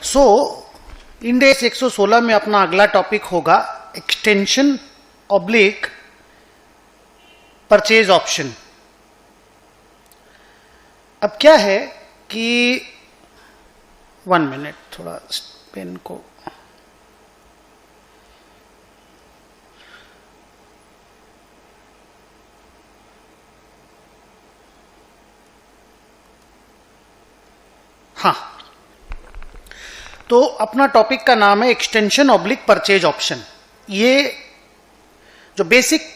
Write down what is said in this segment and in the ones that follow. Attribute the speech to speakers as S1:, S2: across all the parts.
S1: So index 116 में अपना अगला टॉपिक होगा एक्सटेंशन ऑब्लिक परचेज ऑप्शन। अब क्या है कि 1 मिनट, थोड़ा पेन को हाँ, तो अपना टॉपिक का नाम है एक्सटेंशन ऑब्लिक परचेज ऑप्शन। ये जो बेसिक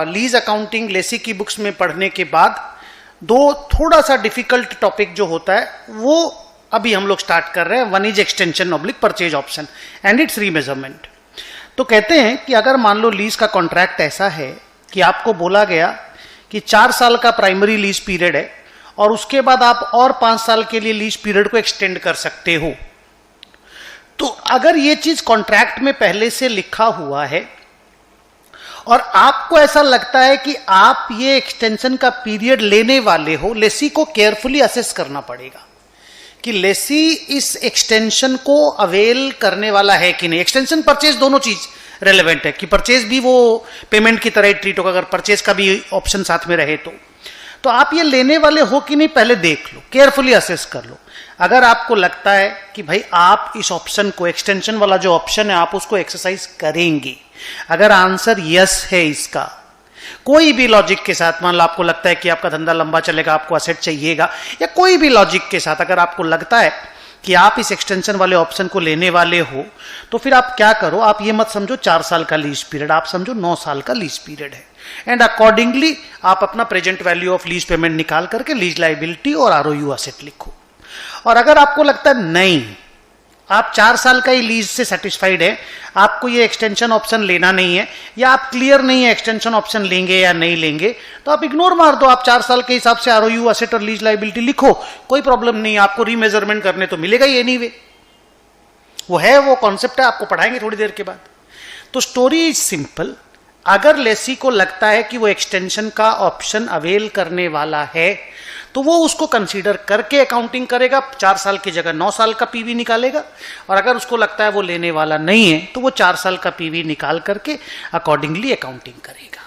S1: लीज अकाउंटिंग लेसी की बुक्स में पढ़ने के बाद दो थोड़ा सा डिफिकल्ट टॉपिक जो होता है वो अभी हम लोग स्टार्ट कर रहे हैं। One is extension oblique purchase option and it's remeasurement. तो कहते हैं कि अगर मान लो लीज का कॉन्ट्रैक्ट ऐसा है कि आपको बोला गया कि 4 साल का प्राइमरी लीज पीरियड है और उसके बाद आप और 5 साल के लिए लीज पीरियड को एक्सटेंड कर सकते हो। तो अगर ये चीज कॉन्ट्रैक्ट में पहले से लिखा हुआ है और आपको ऐसा लगता है कि आप ये एक्सटेंशन का पीरियड लेने वाले हो, लेसी को केयरफुली असेस करना पड़ेगा कि लेसी इस एक्सटेंशन को अवेल करने वाला है कि नहीं। एक्सटेंशन परचेज दोनों चीज रेलेवेंट है कि परचेज भी वो पेमेंट की तरह ट्रीट होगा अगर परचेज का भी ऑप्शन साथ में रहे तो आप ये लेने वाले हो कि नहीं पहले देख लो, केयरफुली असेस कर लो। अगर आपको लगता है कि भाई आप इस ऑप्शन को, एक्सटेंशन वाला जो ऑप्शन है आप उसको एक्सरसाइज करेंगे, अगर आंसर यस है इसका, कोई भी लॉजिक के साथ, मान लो आपको लगता है कि आपका धंधा लंबा चलेगा, आपको असेट चाहिएगा, या कोई भी लॉजिक के साथ अगर आपको लगता है कि आप इस एक्सटेंशन वाले ऑप्शन को लेने वाले हो, तो फिर आप क्या करो, आप ये मत समझो 4 साल का लीज पीरियड, आप समझो 9 साल का लीज पीरियड है। एंड अकॉर्डिंगली आप अपना present value of lease payment निकाल करके लीज लायबिलिटी और आरओयू असेट लिखो। और अगर आपको लगता है नहीं, आप 4 साल का ही लीज से सेटिस्फाइड है, आपको ये एक्सटेंशन ऑप्शन लेना नहीं है, या आप क्लियर नहीं है एक्सटेंशन ऑप्शन लेंगे या नहीं लेंगे, तो आप इग्नोर मार दो। आप 4 साल के हिसाब से आरओयू असेट और लीज लायबिलिटी लिखो, कोई प्रॉब्लम नहीं। आपको रीमेजरमेंट करने तो मिलेगा ही एनीवे, वो है, वो कॉन्सेप्ट है, आपको पढ़ाएंगे थोड़ी देर के बाद। तो स्टोरी इज सिंपल। अगर लेसी को लगता है कि वो एक्सटेंशन का ऑप्शन अवेल करने वाला है तो वो उसको कंसीडर करके अकाउंटिंग करेगा, 4 साल की जगह 9 साल का पीवी निकालेगा। और अगर उसको लगता है वो लेने वाला नहीं है तो वो 4 साल का पीवी निकाल करके अकॉर्डिंगली अकाउंटिंग करेगा।